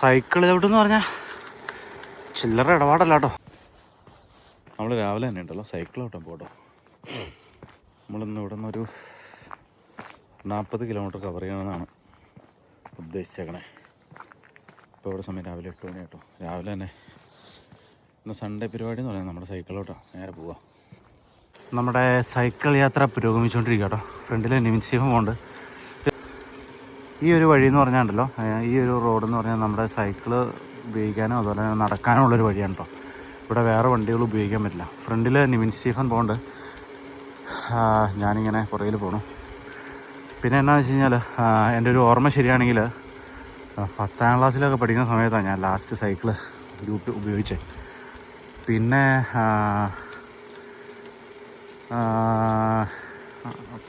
Cycle ചവിട്ടെന്ന് പറഞ്ഞാൽ ചില്ലറ ഇടപാടല്ല കേട്ടോ. നമ്മൾ രാവിലെ തന്നെ ഉണ്ടല്ലോ സൈക്കിൾ ഓട്ടം പോട്ടോ. നമ്മളിന്ന് ഇവിടെ നിന്നൊരു 40 കിലോമീറ്റർ കവർ ചെയ്യണമെന്നാണ് ഉദ്ദേശിച്ചേക്കണേ. ഇപ്പോൾ ഇവിടെ സമയം രാവിലെ 8 മണി കേട്ടോ. രാവിലെ തന്നെ ഇന്ന് സൺഡേ പരിപാടി എന്ന് പറയുന്നത് നമ്മുടെ സൈക്കിളോട്ടോ നേരെ പോവാം. നമ്മുടെ സൈക്കിൾ യാത്ര പുരോഗമിച്ചുകൊണ്ടിരിക്കുക കേട്ടോ. ഫ്രണ്ടിൽ നിമിഷീഫം പോകുന്നുണ്ട്. ഈ ഒരു വഴി എന്ന് പറഞ്ഞാൽ ഉണ്ടല്ലോ, ഈ ഒരു റോഡെന്ന് പറഞ്ഞാൽ നമ്മുടെ സൈക്കിള് ഉപയോഗിക്കാനോ അതുപോലെ തന്നെ നടക്കാനോ ഉള്ളൊരു വഴിയാണ് കേട്ടോ. ഇവിടെ വേറെ വണ്ടികൾ ഉപയോഗിക്കാൻ പറ്റില്ല. ഫ്രണ്ടിൽ നിവിൻ സ്റ്റീഫൻ പോകുന്നുണ്ട്, ഞാനിങ്ങനെ പുറകിൽ പോകണം. പിന്നെ എന്നാന്ന് വെച്ച് കഴിഞ്ഞാൽ എൻ്റെ ഒരു ഓർമ്മ ശരിയാണെങ്കിൽ 10ാം ക്ലാസ്സിലൊക്കെ പഠിക്കുന്ന സമയത്താണ് ഞാൻ ലാസ്റ്റ് സൈക്കിള് ഉപയോഗിച്ചത്.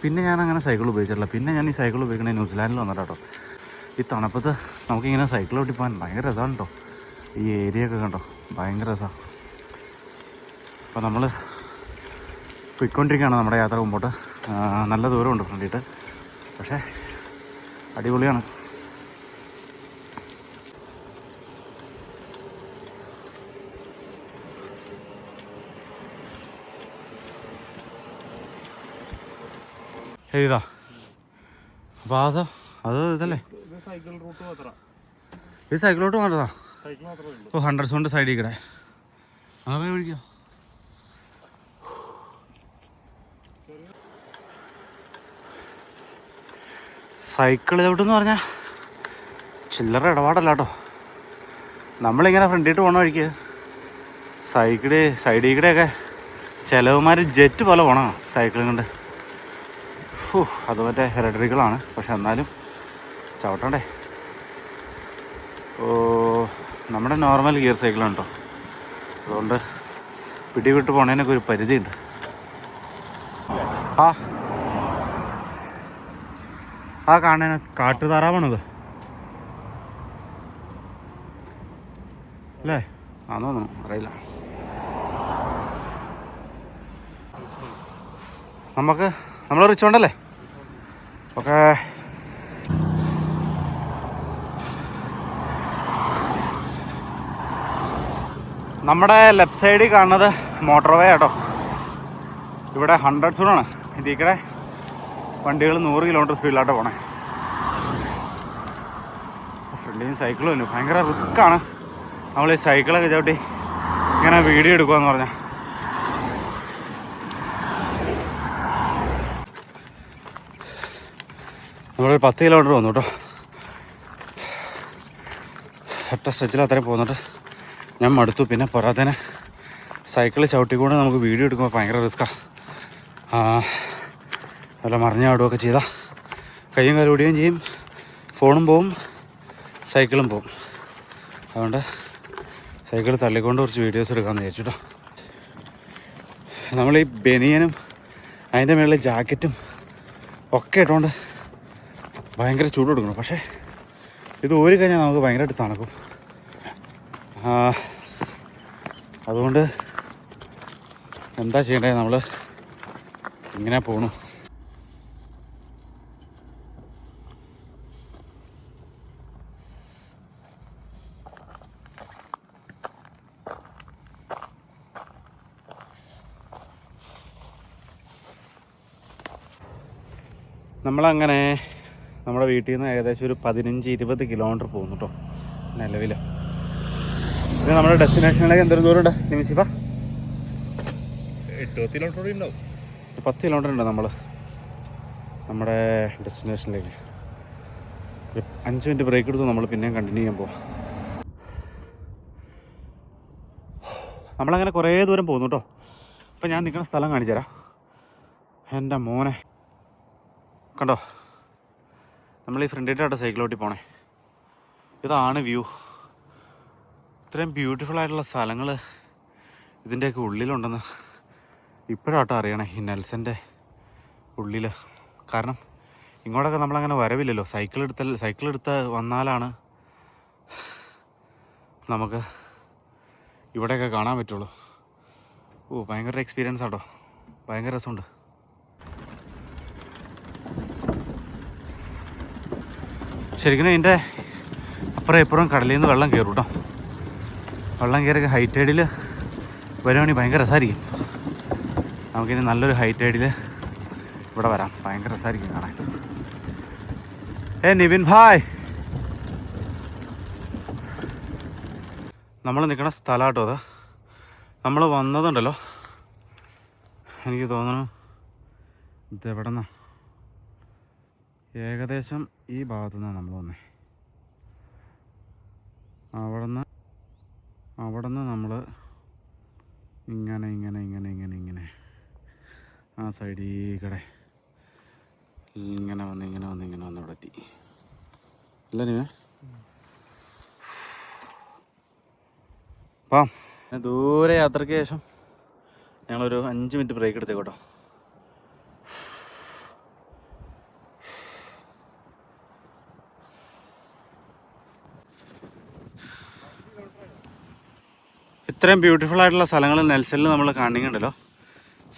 പിന്നെ ഞാനങ്ങനെ സൈക്കിൾ ഉപയോഗിച്ചിട്ടില്ല. പിന്നെ ഞാൻ ഈ സൈക്കിൾ ഉപയോഗിക്കണേ ന്യൂസിലാൻഡിൽ വന്നിട്ട് കേട്ടോ. ഈ തണുപ്പത്ത് നമുക്കിങ്ങനെ സൈക്കിൾ ഓട്ടി പോകാൻ ഭയങ്കര രസമാണ് കേട്ടോ. ഈ ഏരിയ ഒക്കെ കണ്ടോ, ഭയങ്കര രസമാണ്. അപ്പോൾ നമ്മൾ പോയിക്കൊണ്ടിരിക്കുകയാണ് നമ്മുടെ യാത്ര മുമ്പോട്ട്. നല്ല ദൂരമുണ്ട് ഫ്രണ്ടിട്ട്, പക്ഷേ അടിപൊളിയാണ്. ഇതാ അപ്പോൾ അത് ഇതല്ലേ ഇത് സൈക്കിളോട്ട് മാത്രതാ. 100 കൊണ്ട് സൈഡിൽ കൂടെ അങ്ങനെ വിളിക്കുക. സൈക്കിൾ ചവിട്ടെന്ന് പറഞ്ഞാൽ ചില്ലറ ഇടപാടല്ല കേട്ടോ. നമ്മളിങ്ങനെ ഫ്രണ്ടിട്ട് പോകണ വഴിക്ക് സൈഡിൽ കൂടെയൊക്കെ ചിലവന്മാർ ജെറ്റ് പോലെ പോകണം സൈക്കിളും കൊണ്ട്. അത് മറ്റേ ഇലക്ട്രിക്കലാണ്, പക്ഷെ എന്നാലും ചവിട്ടണ്ടേ. നമ്മുടെ നോർമൽ ഗിയർ സൈക്കിളാണ് കേട്ടോ. അതുകൊണ്ട് പിടിവിട്ട് പോണതിനൊക്കെ ഒരു പരിധിയുണ്ട്. ആ കാണാൻ കാട്ടുതാറാവാണത് അല്ലേ? ആണോ അറിയില്ല. നമ്മൾ റിച്ച് ഉണ്ടല്ലേ. ഓക്കെ, നമ്മുടെ ലെഫ്റ്റ് സൈഡിൽ കാണുന്നത് മോട്ടോർ വേ കേട്ടോ. ഇവിടെ 100 സൂണാണ്. ഇതിൽക്കൂടെ വണ്ടികൾ 100 കിലോമീറ്റർ സ്പീഡിലാട്ടോ പോണേ. ഫ്രണ്ടിൽ സൈക്കിളും ഇല്ല, ഭയങ്കര റിസ്ക്കാണ് നമ്മൾ ഈ സൈക്കിളൊക്കെ ചവിട്ടി ഇങ്ങനെ വീഡിയോ എടുക്കുകയെന്ന് പറഞ്ഞാൽ. നമ്മളൊരു 10 കിലോമീറ്റർ വന്നു കേട്ടോ. ഒറ്റ സ്ട്രെച്ചിൽ അത്രയും പോന്നിട്ട് ഞാൻ മടുത്തു. പിന്നെ പോരാത്തതിന് സൈക്കിൾ ചവിട്ടിക്കൊണ്ട് നമുക്ക് വീഡിയോ എടുക്കുമ്പോൾ ഭയങ്കര റിസ്ക്കാണ്. നല്ല മറിഞ്ഞ ആടുകയൊക്കെ ചെയ്താൽ കയ്യും കാലും ഓടുകയും ചെയ്യും, ഫോണും പോവും, സൈക്കിളും പോവും. അതുകൊണ്ട് സൈക്കിൾ തള്ളിക്കൊണ്ട് കുറച്ച് വീഡിയോസ് എടുക്കാമെന്ന് വിചാരിച്ചു കേട്ടോ. നമ്മളീ ബനിയനും അതിൻ്റെ മുകളിൽ ജാക്കറ്റും ഒക്കെ ഇട്ടുകൊണ്ട് ഭയങ്കര ചൂട് കൊടുക്കണം. പക്ഷേ ഇത് ഊരി കഴിഞ്ഞാൽ നമുക്ക് ഭയങ്കരമായിട്ട് തണുക്കും. അതുകൊണ്ട് എന്താ ചെയ്യേണ്ടത്, നമ്മൾ ഇങ്ങനെ പോണു. നമ്മളങ്ങനെ നമ്മുടെ വീട്ടിൽ നിന്ന് ഏകദേശം ഒരു 15-20 കിലോമീറ്റർ പോകുന്നു കേട്ടോ നിലവിൽ. ഇത് നമ്മുടെ ഡെസ്റ്റിനേഷനിലേക്ക് എന്തൊരു ദൂരമുണ്ട് നിമിഷിഫ? 8 കിലോമീറ്റർ ഉണ്ടാവും. 10 കിലോമീറ്റർ ഉണ്ട് നമ്മുടെ ഡെസ്റ്റിനേഷനിലേക്ക്. ഒരു 5 മിനിറ്റ് ബ്രേക്ക് എടുത്ത് നമ്മൾ പിന്നെയും കണ്ടിന്യൂ ചെയ്യാൻ പോവാം. നമ്മളങ്ങനെ കുറേ ദൂരം പോകുന്നു കേട്ടോ. അപ്പം ഞാൻ നിൽക്കുന്ന സ്ഥലം കാണിച്ചു തരാം. എൻ്റെ മോനെ കണ്ടോ, നമ്മൾ ഈ ഫ്രണ്ടിട്ടാട്ടോ സൈക്കിളോട്ടി പോണേ. ഇതാണ് വ്യൂ. ഇത്രയും ബ്യൂട്ടിഫുൾ ആയിട്ടുള്ള സ്ഥലങ്ങൾ ഇതിൻ്റെയൊക്കെ ഉള്ളിലുണ്ടെന്ന് ഇപ്പോഴാട്ടോ അറിയണേ, ഈ നെൽസൻ്റെ ഉള്ളിൽ. കാരണം ഇങ്ങോട്ടൊക്കെ നമ്മളങ്ങനെ വരവില്ലല്ലോ. സൈക്കിളെടുത്ത് വന്നാലാണ് നമുക്ക് ഇവിടെയൊക്കെ കാണാൻ പറ്റുള്ളൂ. ഭയങ്കര എക്സ്പീരിയൻസ് ആട്ടോ, ഭയങ്കര രസമുണ്ട്. ശരിക്കും ഇതിൻ്റെ അപ്പുറം ഇപ്പുറം കടലിൽ നിന്ന് വെള്ളം കയറും കേട്ടോ. വെള്ളം കയറി ഹൈ ടൈഡിൽ വരുവാണെങ്കിൽ ഭയങ്കര രസമായിരിക്കും. നമുക്കിനി നല്ലൊരു ഹൈ ടൈഡിൽ ഇവിടെ വരാം. ഭയങ്കര രസമായിരിക്കും കാണാൻ. നിവിൻ ഭായ്, നമ്മൾ നിൽക്കുന്ന സ്ഥലമാട്ടോ അത്. നമ്മൾ വന്നതുണ്ടല്ലോ, എനിക്ക് തോന്നുന്നു ഇതെവിടെ നിന്നാ, ഏകദേശം ഈ ഭാഗത്തു നിന്നാണ് നമ്മൾ വന്നേ. അവിടെ നിന്ന് നമ്മൾ ഇങ്ങനെ ആ സൈഡിൽ കൂടെ ഇങ്ങനെ വന്ന് ഇവിടെ എത്തി. അല്ല നീ അപ്പം ദൂരെ യാത്രയ്ക്ക് ശേഷം ഞങ്ങളൊരു 5 മിനിറ്റ് ബ്രേക്ക് എടുത്തേക്കോട്ടോ. ഇത്രയും ബ്യൂട്ടിഫുൾ ആയിട്ടുള്ള സ്ഥലങ്ങൾ നെൽസണിൽ നമ്മൾ കാണുന്നുണ്ടല്ലോ.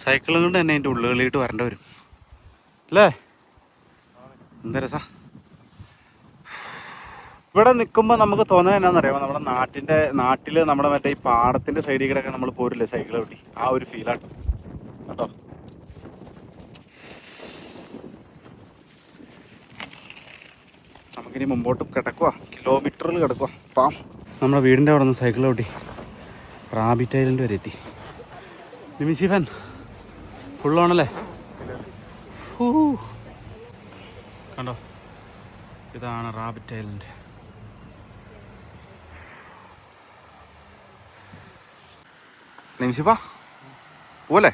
സൈക്കിളും കൊണ്ട് തന്നെ അതിൻ്റെ ഉള്ളുകളിലേക്ക് വരേണ്ടി വരും അല്ലേ? എന്താ രസാ. ഇവിടെ നിൽക്കുമ്പോൾ നമുക്ക് തോന്നുന്നത് എന്നാണെന്നറിയാമോ, നമ്മുടെ നാട്ടിൽ നമ്മുടെ മറ്റേ ഈ പാടത്തിൻ്റെ സൈഡിൽ കൂടെയൊക്കെ നമ്മൾ പോരില്ലേ സൈക്കിൾ കൂട്ടി, ആ ഒരു ഫീലാട്ടോ കേട്ടോ. നമുക്കിനി മുമ്പോട്ട് കിടക്കുക, കിലോമീറ്ററിൽ കിടക്കുക. അപ്പം നമ്മുടെ വീടിൻ്റെ അവിടെ നിന്ന് സൈക്കിൾ കൂട്ടി റാബിറ്റ് ഐലൻഡ് വരെ എത്തി. നിമിഷി ഫാൻ ഫുള്ളാണല്ലേ? കണ്ടോ, ഇതാണ് റാബിറ്റ് ഐലൻഡ്. നിമിഷിപ്പാ പോലെ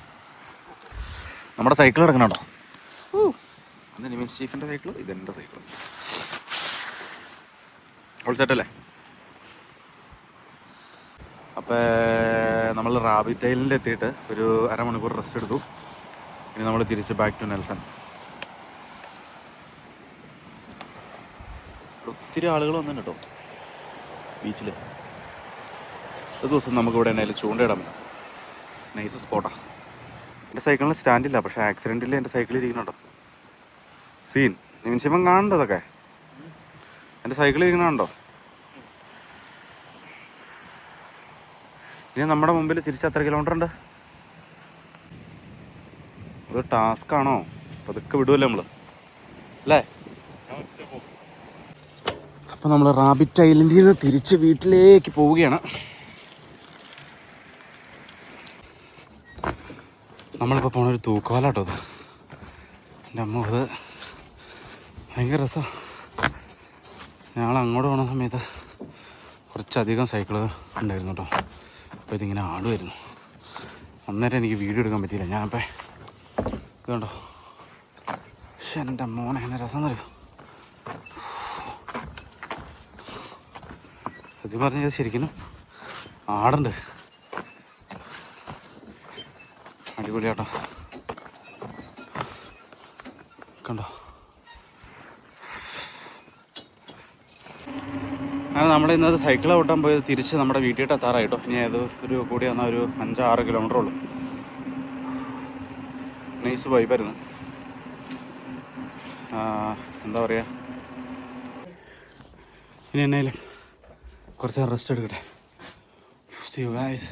നമ്മുടെ സൈക്കിൾ കിടക്കണോ? അത് നിമിഷ് ഷീഫിൻ്റെ സൈക്കിളും ഇതെൻ്റെ സൈക്കിളും. ഓൾ സെറ്റല്ലേ? അപ്പോൾ നമ്മൾ റാബിറ്റ് ഐലൻഡിൽ എത്തിയിട്ട് ഒരു അരമണിക്കൂർ റെസ്റ്റ് എടുത്തു. ഇനി നമ്മൾ തിരിച്ച് ബാക്ക് ടു നെൽസൺ. ഒത്തിരി ആളുകൾ വന്നിട്ടുണ്ട് കേട്ടോ ബീച്ചിൽ. ഒരു ദിവസം നമുക്കിവിടെ എന്നാലും ചൂണ്ടയിടാൻ പറ്റും. നൈസ് സ്പോട്ടാണ്. എൻ്റെ സൈക്കിളിന് സ്റ്റാൻഡില്ല, പക്ഷേ ആക്സിഡൻറ്റിൽ എൻ്റെ സൈക്കിളിൽ ഇരിക്കുന്നുണ്ടോ സീൻ. നിമിഷം കാണണ്ടോ ഇതൊക്കെ? എൻ്റെ സൈക്കിളിൽ ഇരിക്കണുണ്ടോ? ഇനി നമ്മുടെ മുമ്പിൽ തിരിച്ച് എത്ര കിലോമീറ്റർ ഉണ്ട്? അത് ടാസ്ക് ആണോ? അതൊക്കെ വിടുമല്ലേ നമ്മൾ അല്ലേ? അപ്പം നമ്മൾ റാബിറ്റ് ഐലൻഡിൽ നിന്ന് തിരിച്ച് വീട്ടിലേക്ക് പോവുകയാണ്. നമ്മളിപ്പോൾ പോണൊരു തൂക്കുപാലാട്ടോ അത്. എൻ്റെ അമ്മ, അത് ഭയങ്കര രസമാണ്. ഞങ്ങൾ അങ്ങോട്ട് പോണ സമയത്ത് കുറച്ചധികം സൈക്കിള് ഉണ്ടായിരുന്നു കേട്ടോ. അപ്പോൾ ഇതിങ്ങനെ ആടുമായിരുന്നു. അന്നേരം എനിക്ക് വീഡിയോ എടുക്കാൻ പറ്റിയില്ല. ഞാനപ്പോൾ ഇതുണ്ടോ, പക്ഷെ എൻ്റെ മോനെ എങ്ങനെ രസം അറിയോ. സത്യം പറഞ്ഞാൽ ശരിക്കും ആടുണ്ട്. അടിപൊളിയാട്ടോ. കണ്ടോ, അങ്ങനെ നമ്മൾ ഇന്നത് സൈക്കിൾ ഓട്ടാൻ പോയത് തിരിച്ച് നമ്മുടെ വീട്ടിലോട്ട് എത്താറായിട്ടോ. ഇനി അത് കൂടി വന്നാൽ ഒരു 5-6 കിലോമീറ്റർ ഉള്ളൂ. നൈസ് വൈബായിരുന്നു. എന്താ പറയുക, ഇനി എന്നായാലും കുറച്ച് റെസ്റ്റ് എടുക്കട്ടെ. See you guys.